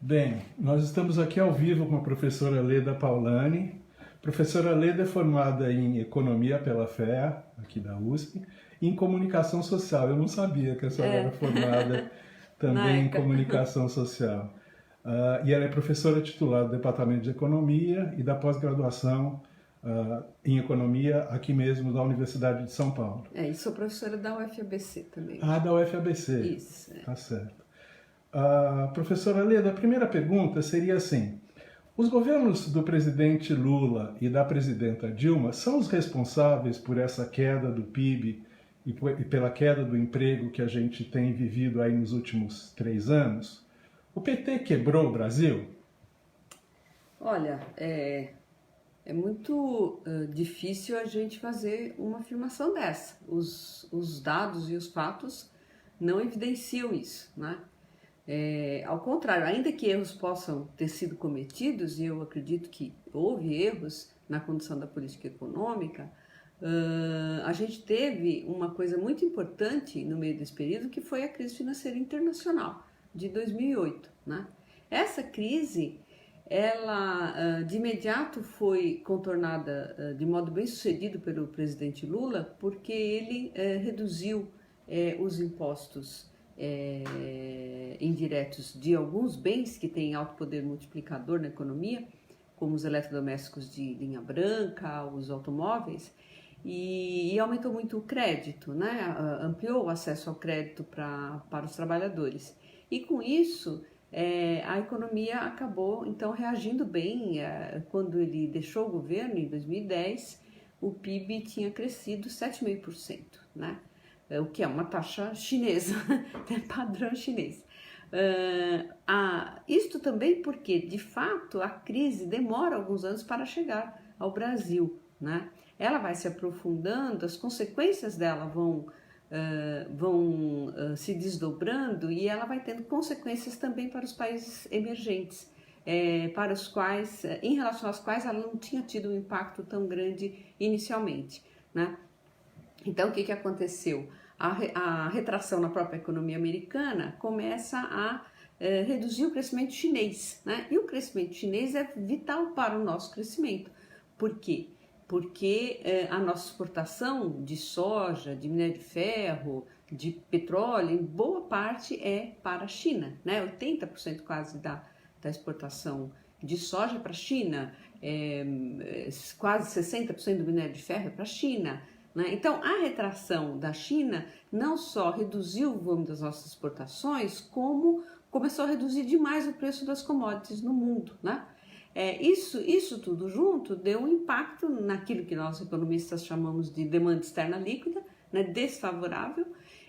Bem, nós estamos aqui ao vivo com a professora Leda Paulani. Professora Leda é formada em Economia pela FEA, aqui da USP, e em Comunicação Social. Eu não sabia que a senhora era formada também em Comunicação Social. E ela é professora titular do Departamento de Economia e da pós-graduação em Economia aqui mesmo da Universidade de São Paulo. E sou professora da UFABC também. Ah, da UFABC. Isso. Tá certo. Professora Leda, a primeira pergunta seria assim: os governos do presidente Lula e da presidenta Dilma são os responsáveis por essa queda do PIB e pela queda do emprego que a gente tem vivido aí nos últimos 3 anos? O PT quebrou o Brasil? Olha, é muito difícil a gente fazer uma afirmação dessa. Os dados e os fatos não evidenciam isso, né? Ao contrário, ainda que erros possam ter sido cometidos, e eu acredito que houve erros na condução da política econômica, a gente teve uma coisa muito importante no meio desse período, que foi a crise financeira internacional de 2008, né? Essa crise, ela de imediato foi contornada de modo bem sucedido pelo presidente Lula, porque ele reduziu os impostos indiretos de alguns bens que têm alto poder multiplicador na economia, como os eletrodomésticos de linha branca, os automóveis, e aumentou muito o crédito, né? Ampliou o acesso ao crédito para os trabalhadores. E com isso, a economia acabou então reagindo bem. Quando ele deixou o governo, em 2010, o PIB tinha crescido 7,5%, né? O que é uma taxa chinesa, padrão chinês. Isto também porque, de fato, a crise demora alguns anos para chegar ao Brasil, né? Ela vai se aprofundando, as consequências dela vão se desdobrando, e ela vai tendo consequências também para os países emergentes, para os quais, em relação aos quais ela não tinha tido um impacto tão grande inicialmente, né? Então, o que aconteceu? A retração na própria economia americana começa a reduzir o crescimento chinês, né? E o crescimento chinês é vital para o nosso crescimento. Por quê? Porque a nossa exportação de soja, de minério de ferro, de petróleo, em boa parte é para a China, né? 80% quase da exportação de soja é para a China, quase 60% do minério de ferro é para a China, né? Então, a retração da China não só reduziu o volume das nossas exportações, como começou a reduzir demais o preço das commodities no mundo, né? Isso tudo junto deu um impacto naquilo que nós economistas chamamos de demanda externa líquida, né, desfavorável,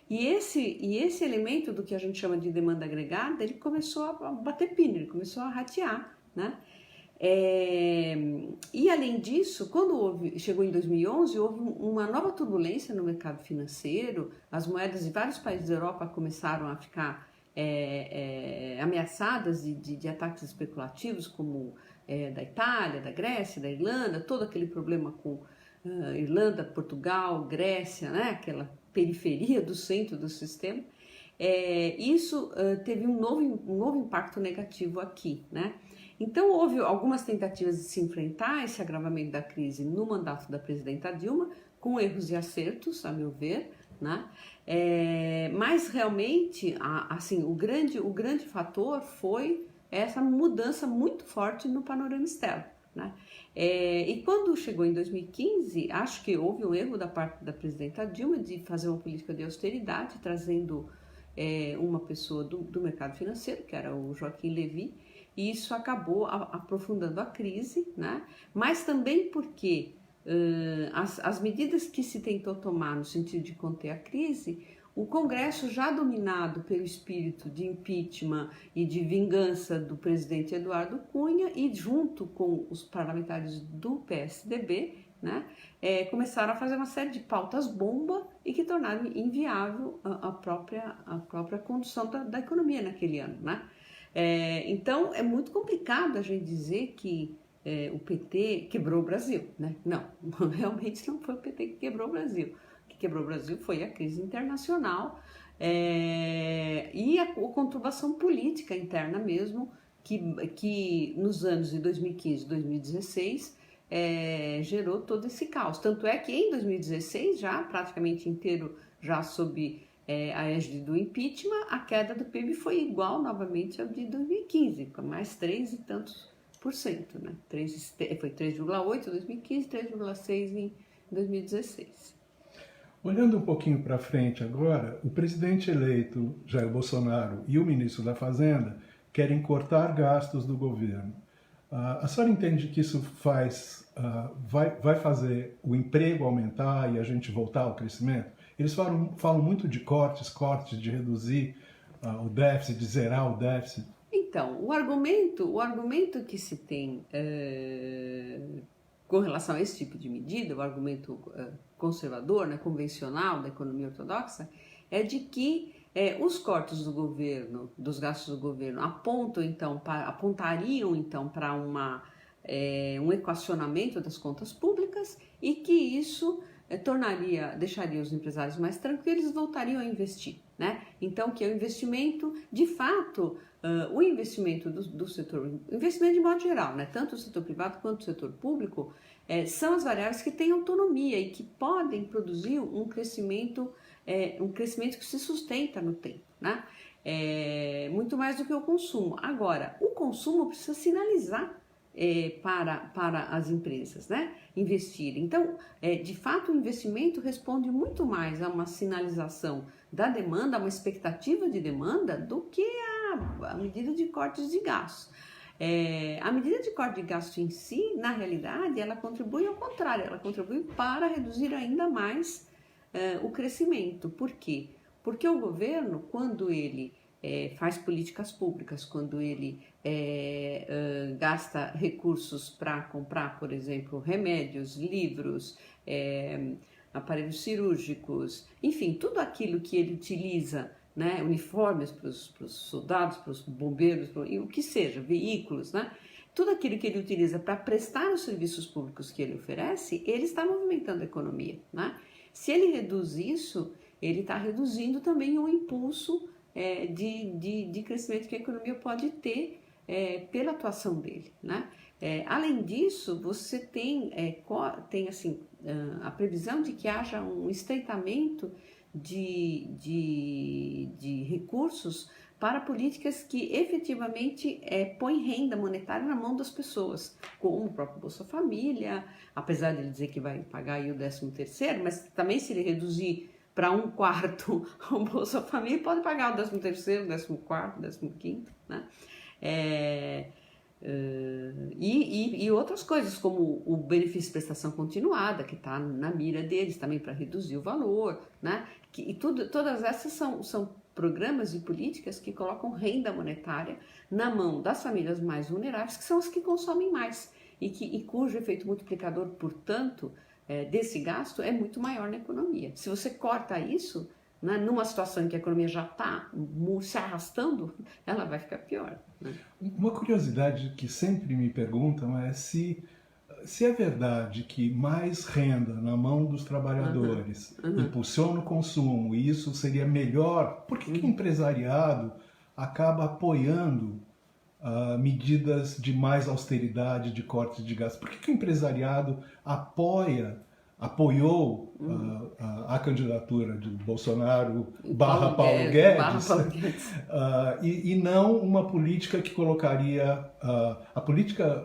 e esse elemento do que a gente chama de demanda agregada, ele começou a bater pino, ele começou a ratear, né? E além disso, quando chegou em 2011, houve uma nova turbulência no mercado financeiro. As moedas de vários países da Europa começaram a ficar ameaçadas de ataques especulativos, como da Itália, da Grécia, da Irlanda, todo aquele problema com Irlanda, Portugal, Grécia, né? Aquela periferia do centro do sistema. Isso teve um novo impacto negativo aqui, né? Então, houve algumas tentativas de se enfrentar esse agravamento da crise no mandato da presidenta Dilma, com erros e acertos, a meu ver, né? Mas, realmente, assim, o grande fator foi essa mudança muito forte no panorama externo, né? E quando chegou em 2015, acho que houve um erro da parte da presidenta Dilma de fazer uma política de austeridade, trazendo uma pessoa do mercado financeiro, que era o Joaquim Levy, e isso acabou aprofundando a crise, né? Mas também porque as medidas que se tentou tomar no sentido de conter a crise, o Congresso, já dominado pelo espírito de impeachment e de vingança do presidente Eduardo Cunha, e junto com os parlamentares do PSDB, né, começaram a fazer uma série de pautas-bomba e que tornaram inviável a própria condução da economia naquele ano, né? Então, é muito complicado a gente dizer que o PT quebrou o Brasil, né? Não, realmente não foi o PT que quebrou o Brasil. O que quebrou o Brasil foi a crise internacional e a conturbação política interna mesmo, que nos anos de 2015 e 2016 gerou todo esse caos. Tanto é que em 2016, já praticamente inteiro, já sob a égide do impeachment, a queda do PIB foi igual novamente ao de 2015, com mais 3 e tantos por cento, né? Foi 3,8 em 2015, 3,6 em 2016. Olhando um pouquinho para frente agora, o presidente eleito Jair Bolsonaro e o ministro da Fazenda querem cortar gastos do governo. A senhora entende que isso vai fazer o emprego aumentar e a gente voltar ao crescimento? Eles falam muito de cortes, de reduzir o déficit, de zerar o déficit. Então, o argumento que se tem com relação a esse tipo de medida, o argumento conservador, né, convencional da economia ortodoxa, é de que os cortes do governo, dos gastos do governo, apontariam então para um equacionamento das contas públicas e que isso deixaria os empresários mais tranquilos e voltariam a investir, né? Então, que é o investimento, de fato, o investimento do setor, investimento de modo geral, né? Tanto o setor privado quanto o setor público, são as variáveis que têm autonomia e que podem produzir um crescimento que se sustenta no tempo, né? Muito mais do que o consumo. Agora, o consumo precisa sinalizar para as empresas, né, investirem. Então, de fato, o investimento responde muito mais a uma sinalização da demanda, a uma expectativa de demanda, do que a medida de cortes de gastos. A medida de corte de gasto em si, na realidade, ela contribui ao contrário, ela contribui para reduzir ainda mais o crescimento. Por quê? Porque o governo, quando ele faz políticas públicas, quando ele gasta recursos para comprar, por exemplo, remédios, livros, aparelhos cirúrgicos, enfim, tudo aquilo que ele utiliza, né, uniformes para os soldados, para os bombeiros, o que seja, veículos, né, tudo aquilo que ele utiliza para prestar os serviços públicos que ele oferece, ele está movimentando a economia, né? Se ele reduz isso, ele está reduzindo também o impulso de crescimento que a economia pode ter pela atuação dele, né? Além disso, você tem assim, a previsão de que haja um estreitamento de recursos para políticas que efetivamente põem renda monetária na mão das pessoas, como o próprio Bolsa Família, apesar de ele dizer que vai pagar aí o 13º, mas também se ele reduzir para 1/4 o Bolsa Família, pode pagar o 13º, 14º, 15º, né? E outras coisas, como o benefício de prestação continuada, que está na mira deles também para reduzir o valor, né? Todas essas são programas e políticas que colocam renda monetária na mão das famílias mais vulneráveis, que são as que consomem mais e cujo efeito multiplicador, portanto, desse gasto é muito maior na economia. Se você corta isso, né, numa situação em que a economia já está se arrastando, ela vai ficar pior, né? Uma curiosidade que sempre me perguntam é se é verdade que mais renda na mão dos trabalhadores impulsiona o consumo e isso seria melhor, por que o empresariado acaba apoiando medidas de mais austeridade, de cortes de gastos? Por que o empresariado apoiou a candidatura de Bolsonaro barra Paulo Guedes, e não uma política que colocaria a política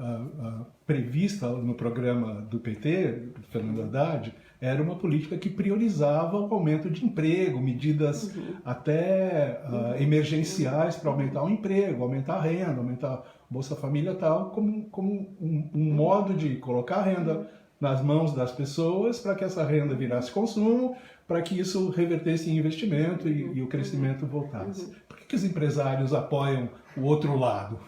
prevista no programa do PT, do Fernando Haddad, era uma política que priorizava o aumento de emprego, medidas até emergenciais para aumentar o emprego, aumentar a renda, aumentar a Bolsa Família tal, como um modo de colocar a renda nas mãos das pessoas para que essa renda virasse consumo, para que isso revertesse em investimento e o crescimento voltasse. Por que os empresários apoiam o outro lado?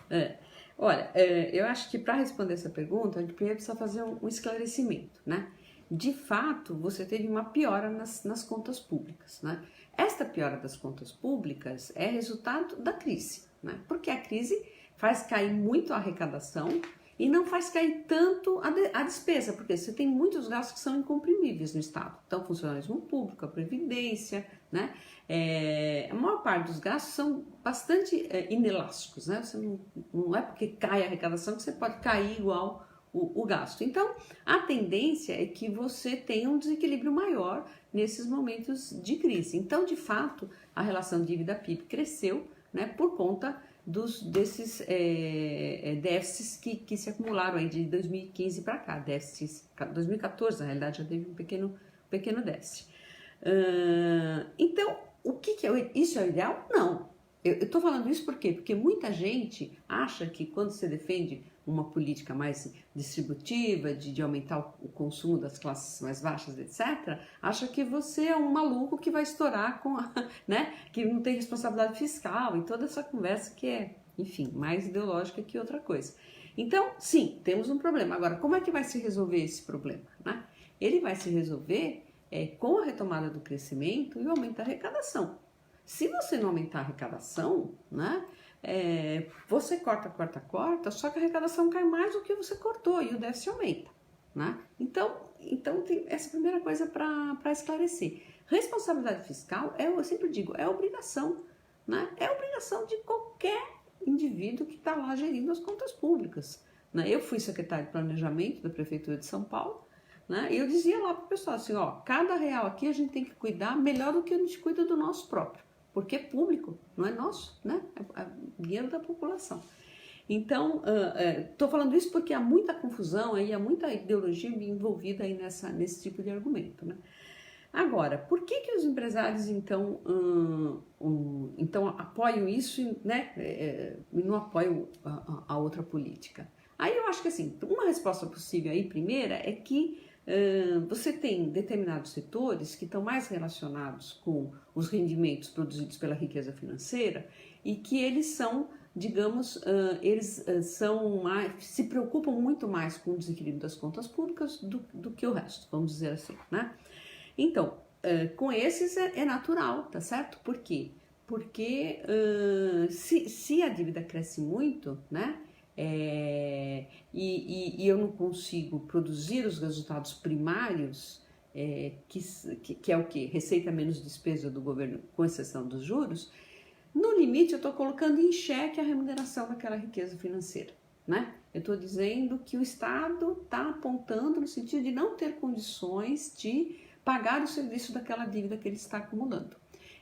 Olha, eu acho que para responder essa pergunta, a gente primeiro precisa fazer um esclarecimento, né? De fato, você teve uma piora nas contas públicas, né? Esta piora das contas públicas é resultado da crise, né? Porque a crise faz cair muito a arrecadação e não faz cair tanto a despesa, porque você tem muitos gastos que são incomprimíveis no Estado. Então, funcionalismo público, a previdência, né? A maior parte dos gastos são bastante inelásticos, né? Você não é porque cai a arrecadação que você pode cair igual o gasto. Então, a tendência é que você tenha um desequilíbrio maior nesses momentos de crise. Então, de fato, a relação dívida-PIB cresceu, né, por conta desses déficits que se acumularam aí de 2015 para cá, déficits, 2014 na realidade já teve um pequeno déficit. Então, o que isso é o ideal? Não. Eu estou falando isso por quê? Porque muita gente acha que quando você defende uma política mais distributiva, de aumentar o consumo das classes mais baixas, etc., acha que você é um maluco que vai estourar né, que não tem responsabilidade fiscal e toda essa conversa que é, enfim, mais ideológica que outra coisa. Então, sim, temos um problema. Agora, como é que vai se resolver esse problema? Né? Ele vai se resolver com a retomada do crescimento e o aumento da arrecadação. Se você não aumentar a arrecadação, né, você corta, só que a arrecadação cai mais do que você cortou e o déficit aumenta. Né? Então tem essa primeira coisa para esclarecer. Responsabilidade fiscal, eu sempre digo, é obrigação. Né? É obrigação de qualquer indivíduo que está lá gerindo as contas públicas. Né? Eu fui secretário de planejamento da Prefeitura de São Paulo, né? E eu dizia lá para o pessoal assim, ó, cada real aqui a gente tem que cuidar melhor do que a gente cuida do nosso próprio. Porque é público, não é nosso, né? É dinheiro da população. Então, estou falando isso porque há muita confusão, há muita ideologia envolvida aí nesse tipo de argumento, né? Agora, por que os empresários, então apoiam isso, né? E não apoiam a outra política? Aí eu acho que, assim, uma resposta possível aí, primeira, é que você tem determinados setores que estão mais relacionados com os rendimentos produzidos pela riqueza financeira e que eles são, digamos, se preocupam muito mais com o desequilíbrio das contas públicas do que o resto, vamos dizer assim, né? Então, com esses é natural, tá certo? Por quê? Porque se a dívida cresce muito, né? E eu não consigo produzir os resultados primários, que é o quê? Receita menos despesa do governo, com exceção dos juros, no limite eu estou colocando em xeque a remuneração daquela riqueza financeira, né? Eu estou dizendo que o Estado está apontando no sentido de não ter condições de pagar o serviço daquela dívida que ele está acumulando.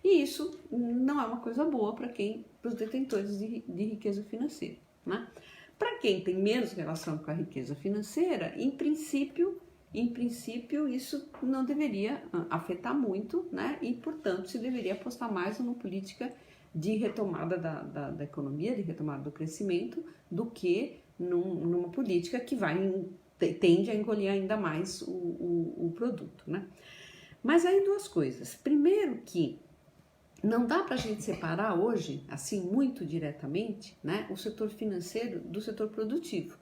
E isso não é uma coisa boa para os detentores de riqueza financeira, né? Para quem tem menos relação com a riqueza financeira, em princípio isso não deveria afetar muito, né? E, portanto, se deveria apostar mais numa política de retomada da economia, de retomada do crescimento, do que numa política que tende a engolir ainda mais o produto, né? Mas aí duas coisas. Primeiro que não dá para a gente separar hoje, assim, muito diretamente, né, o setor financeiro do setor produtivo.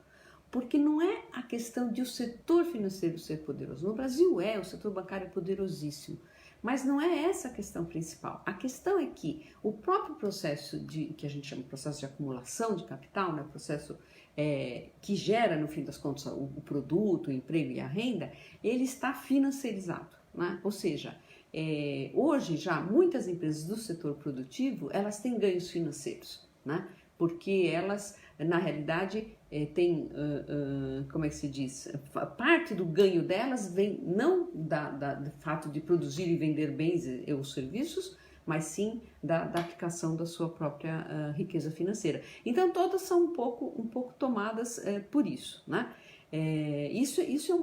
Porque não é a questão de o setor financeiro ser poderoso. No Brasil o setor bancário é poderosíssimo. Mas não é essa a questão principal. A questão é que o próprio processo que a gente chama de processo de acumulação de capital, né, processo que gera, no fim das contas, o produto, o emprego e a renda, ele está financiarizado, né? Ou seja, hoje já muitas empresas do setor produtivo, elas têm ganhos financeiros, né? Porque elas, na realidade, têm, como é que se diz, parte do ganho delas vem não do fato de produzir e vender bens ou serviços, mas sim da aplicação da sua própria riqueza financeira. Então todas são um pouco tomadas por isso, né? Isso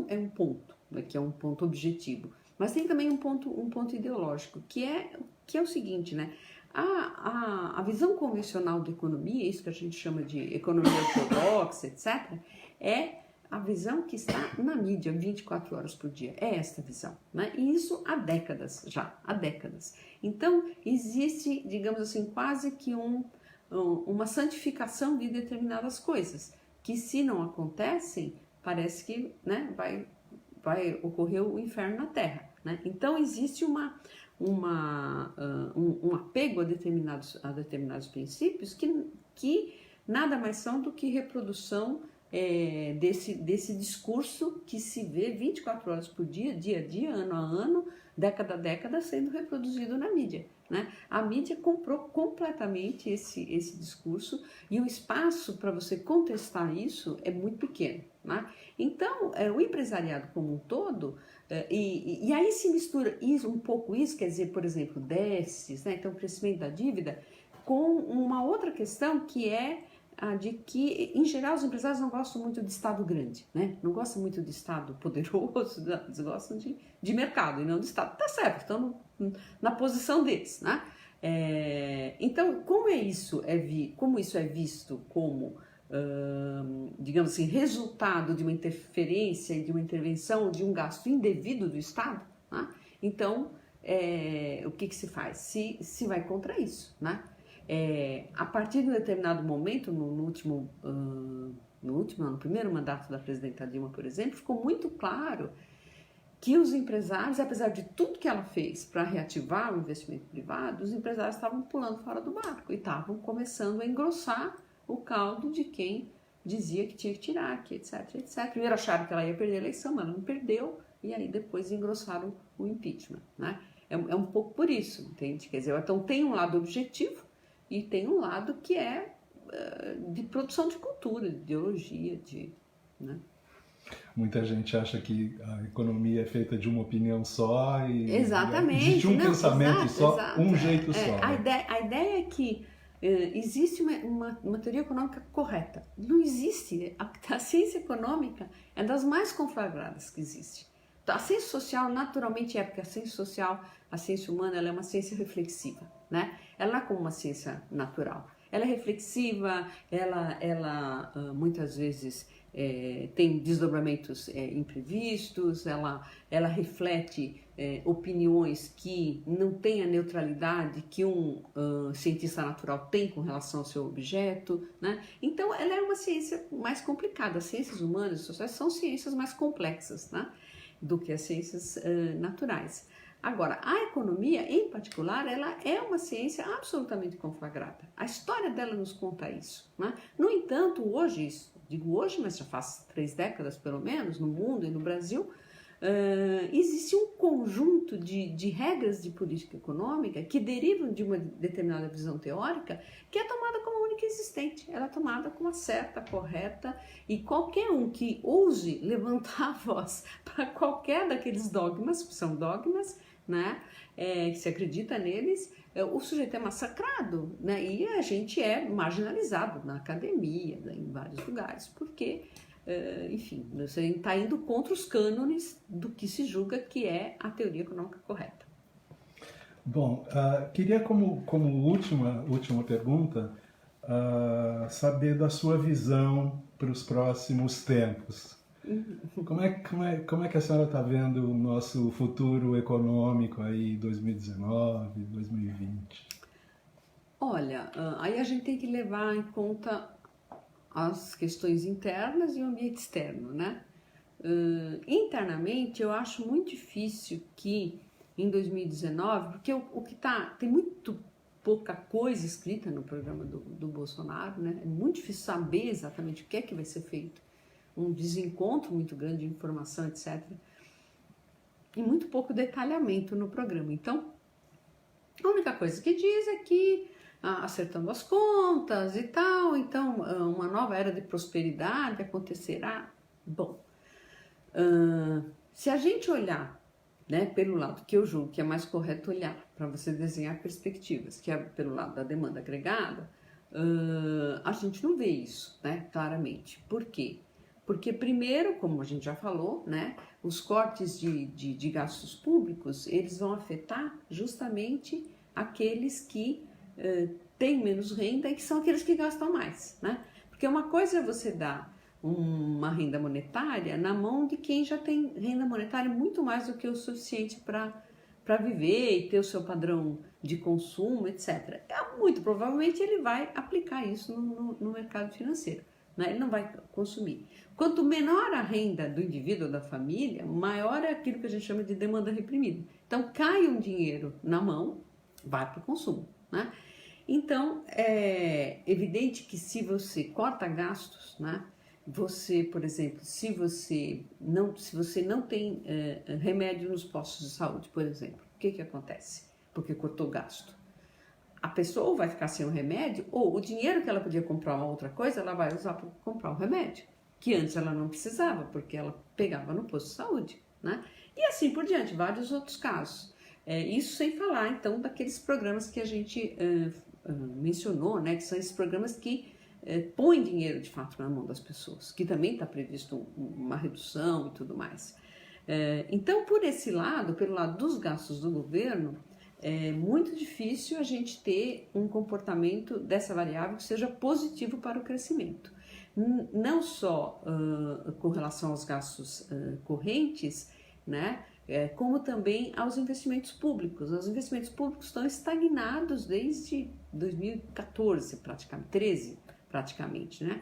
é um ponto, né, que é um ponto objetivo. Mas tem também um ponto ideológico, que é o seguinte, né? A visão convencional da economia, isso que a gente chama de economia ortodoxa, etc., é a visão que está na mídia 24 horas por dia. É esta visão, né? E isso há décadas já, há décadas. Então, existe, digamos assim, quase que uma santificação de determinadas coisas, que se não acontecem, parece que, né, vai ocorrer o inferno na Terra, né? Então existe um apego a determinados princípios que nada mais são do que reprodução desse discurso que se vê 24 horas por dia, dia a dia, ano a ano, década a década, sendo reproduzido na mídia, né? A mídia comprou completamente esse discurso e o espaço para você contestar isso é muito pequeno, né? Então, o empresariado como um todo, e aí se mistura um pouco isso, quer dizer, por exemplo, déficits, né? Então, o crescimento da dívida, com uma outra questão que é a de que, em geral, os empresários não gostam muito de Estado grande, né? Não gostam muito de Estado poderoso, eles gostam de mercado e não de Estado. Tá certo, estão na posição deles, né? Então, como isso é visto como, digamos assim, resultado de uma interferência e de uma intervenção, de um gasto indevido do Estado, né? Então, o que se faz? Se vai contra isso, né? A partir de um determinado momento, no primeiro mandato da presidenta Dilma, por exemplo, ficou muito claro que os empresários, apesar de tudo que ela fez para reativar o investimento privado, os empresários estavam pulando fora do barco e estavam começando a engrossar o caldo de quem dizia que tinha que tirar, que etc, etc. Primeiro acharam que ela ia perder a eleição, mas ela não perdeu, e aí depois engrossaram o impeachment, né? É um pouco por isso, entende? Quer dizer, então tem um lado objetivo, e tem um lado que é de produção de cultura, de ideologia, né? Muita gente acha que a economia é feita de uma opinião só e exatamente, existe um pensamento só, um jeito só. A ideia é que existe uma teoria econômica correta. Não existe. A ciência econômica é das mais conflagradas que existe. A ciência social naturalmente porque a ciência social, a ciência humana, ela é uma ciência reflexiva, né? Ela não é como uma ciência natural. Ela é reflexiva, ela muitas vezes tem desdobramentos imprevistos, ela reflete opiniões que não têm a neutralidade que um cientista natural tem com relação ao seu objeto, né? Então, ela é uma ciência mais complicada. As ciências humanas e sociais são ciências mais complexas, né, do que as ciências naturais. Agora, a economia, em particular, ela é uma ciência absolutamente conflagrada. A história dela nos conta isso, né? No entanto, hoje, digo hoje, mas já faz 3 décadas pelo menos, no mundo e no Brasil, existe um conjunto de regras de política econômica que derivam de uma determinada visão teórica que é tomada como única e existente. Ela é tomada como a certa, correta, e qualquer um que ouse levantar a voz para qualquer daqueles dogmas, que são dogmas, né, que se acredita neles, o sujeito é massacrado, né, e a gente é marginalizado na academia, em vários lugares, porque, enfim, você está indo contra os cânones do que se julga que é a teoria econômica correta. Bom, queria como última pergunta saber da sua visão para os próximos tempos. Como é que a senhora está vendo o nosso futuro econômico aí 2019, 2020? Olha, aí a gente tem que levar em conta as questões internas e o ambiente externo, né? Internamente, eu acho muito difícil que em 2019, porque tem muito pouca coisa escrita no programa do Bolsonaro, né? É muito difícil saber exatamente o que é que vai ser feito. Um desencontro muito grande de informação, etc. E muito pouco detalhamento no programa. Então, a única coisa que diz é que acertando as contas e tal, então uma nova era de prosperidade acontecerá. Bom, se a gente olhar, né, pelo lado que eu julgo que é mais correto olhar para você desenhar perspectivas, que é pelo lado da demanda agregada, a gente não vê isso, né, claramente. Por quê? Porque primeiro, como a gente já falou, né, os cortes de gastos públicos, eles vão afetar justamente aqueles que têm menos renda e que são aqueles que gastam mais, né? Porque uma coisa é você dar uma renda monetária na mão de quem já tem renda monetária muito mais do que o suficiente para viver e ter o seu padrão de consumo, etc. Muito provavelmente ele vai aplicar isso no mercado financeiro, né? Ele não vai consumir. Quanto menor a renda do indivíduo ou da família, maior é aquilo que a gente chama de demanda reprimida. Então, cai um dinheiro na mão, vai para o consumo, né? Então, é evidente que se você corta gastos, né, você, por exemplo, se você não tem remédio nos postos de saúde, por exemplo, o que acontece? Porque cortou gasto. A pessoa ou vai ficar sem o remédio, ou o dinheiro que ela podia comprar uma outra coisa, ela vai usar para comprar o remédio, que antes ela não precisava, porque ela pegava no posto de saúde, né? E assim por diante, vários outros casos. Isso sem falar, então, daqueles programas que a gente mencionou, né? Que são esses programas que põem dinheiro, de fato, na mão das pessoas, que também está previsto uma redução e tudo mais. Então, por esse lado, pelo lado dos gastos do governo, é muito difícil a gente ter um comportamento dessa variável que seja positivo para o crescimento. Não só com relação aos gastos correntes, né, como também aos investimentos públicos. Os investimentos públicos estão estagnados desde 2014, praticamente, 13 praticamente, né?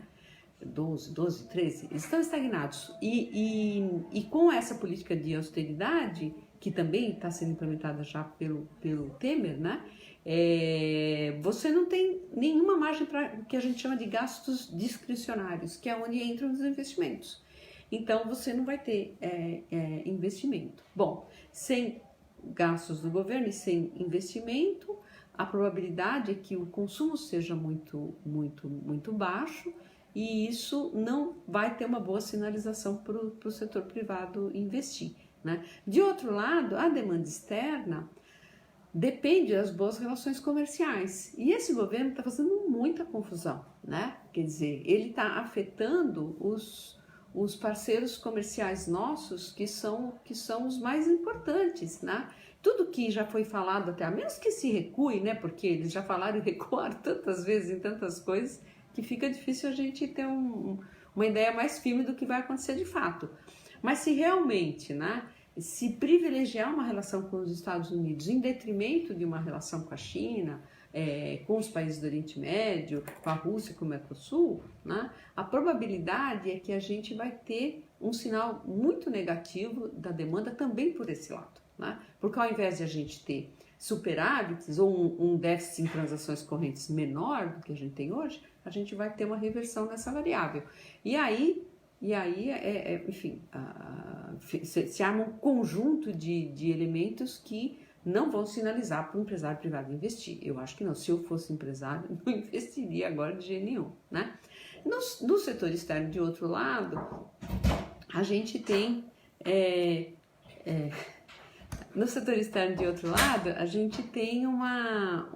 12, 13, eles estão estagnados. E com essa política de austeridade, que também está sendo implementada já pelo Temer, né? Você não tem nenhuma margem para o que a gente chama de gastos discricionários, que é onde entram os investimentos. Então, você não vai ter investimento. Bom, sem gastos do governo e sem investimento, a probabilidade é que o consumo seja muito baixo, e isso não vai ter uma boa sinalização para o setor privado investir, né? De outro lado, a demanda externa depende das boas relações comerciais, e esse governo está fazendo muita confusão, né? Quer dizer, ele está afetando os parceiros comerciais nossos, que são os mais importantes, né? Tudo que já foi falado até, a menos que se recue, né? Porque eles já falaram e recuaram tantas vezes em tantas coisas, que fica difícil a gente ter uma ideia mais firme do que vai acontecer de fato. Mas se realmente, né, se privilegiar uma relação com os Estados Unidos em detrimento de uma relação com a China, com os países do Oriente Médio, com a Rússia, com o Mercosul, né, a probabilidade é que a gente vai ter um sinal muito negativo da demanda também por esse lado, né? Porque ao invés de a gente ter superávites ou um déficit em transações correntes menor do que a gente tem hoje, a gente vai ter uma reversão nessa variável. E aí enfim, se arma um conjunto de elementos que não vão sinalizar para o empresário privado investir. Eu acho que não. Se eu fosse empresário, não investiria agora de jeito nenhum, né? No setor externo, de outro lado, a gente tem... no setor externo, de outro lado, a gente tem uma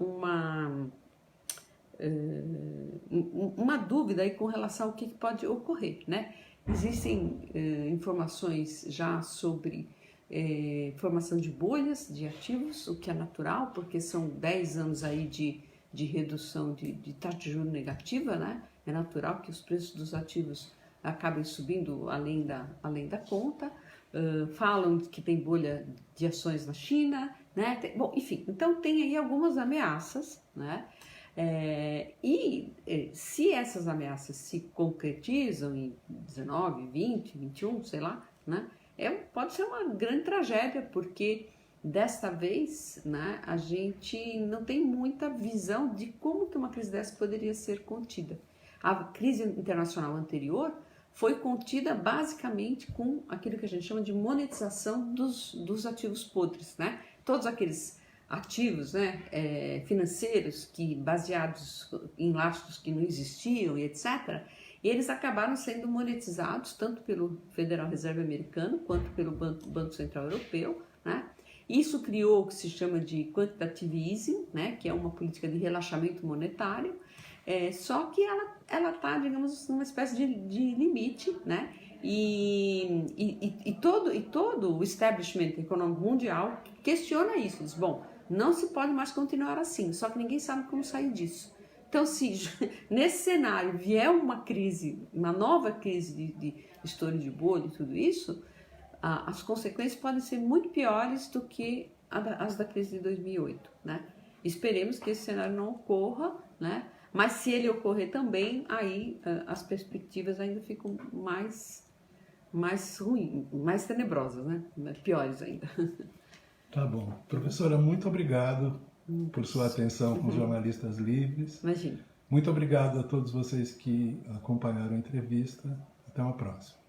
dúvida aí com relação ao que pode ocorrer, né? Existem informações já sobre formação de bolhas de ativos, o que é natural, porque são 10 anos aí de redução de taxa de juros negativa, né? É natural que os preços dos ativos acabem subindo além da conta. Falam que tem bolha de ações na China, né? Bom, enfim, então tem aí algumas ameaças, né? Se essas ameaças se concretizam em 19, 20, 21, sei lá, né? Pode ser uma grande tragédia, porque desta vez, né, a gente não tem muita visão de como que uma crise dessa poderia ser contida. A crise internacional anterior foi contida basicamente com aquilo que a gente chama de monetização dos ativos podres, né? Todos aqueles ativos, né, financeiros que baseados em lastros que não existiam e etc., eles acabaram sendo monetizados tanto pelo Federal Reserve americano quanto pelo Banco Central Europeu, né? Isso criou o que se chama de quantitative easing, né, que é uma política de relaxamento monetário, só que ela está, digamos, numa espécie de limite, né? E todo o establishment econômico mundial questiona isso, diz, bom, não se pode mais continuar assim, só que ninguém sabe como sair disso. Então, se nesse cenário vier uma crise, uma nova crise de estouro de bolha e tudo isso, as consequências podem ser muito piores do que as da crise de 2008, né? Esperemos que esse cenário não ocorra, né? Mas se ele ocorrer também, aí as perspectivas ainda ficam mais ruins, mais tenebrosas, né? Piores ainda. Tá bom. Professora, muito obrigado por sua atenção com os jornalistas livres. Imagina. Muito obrigado a todos vocês que acompanharam a entrevista. Até uma próxima.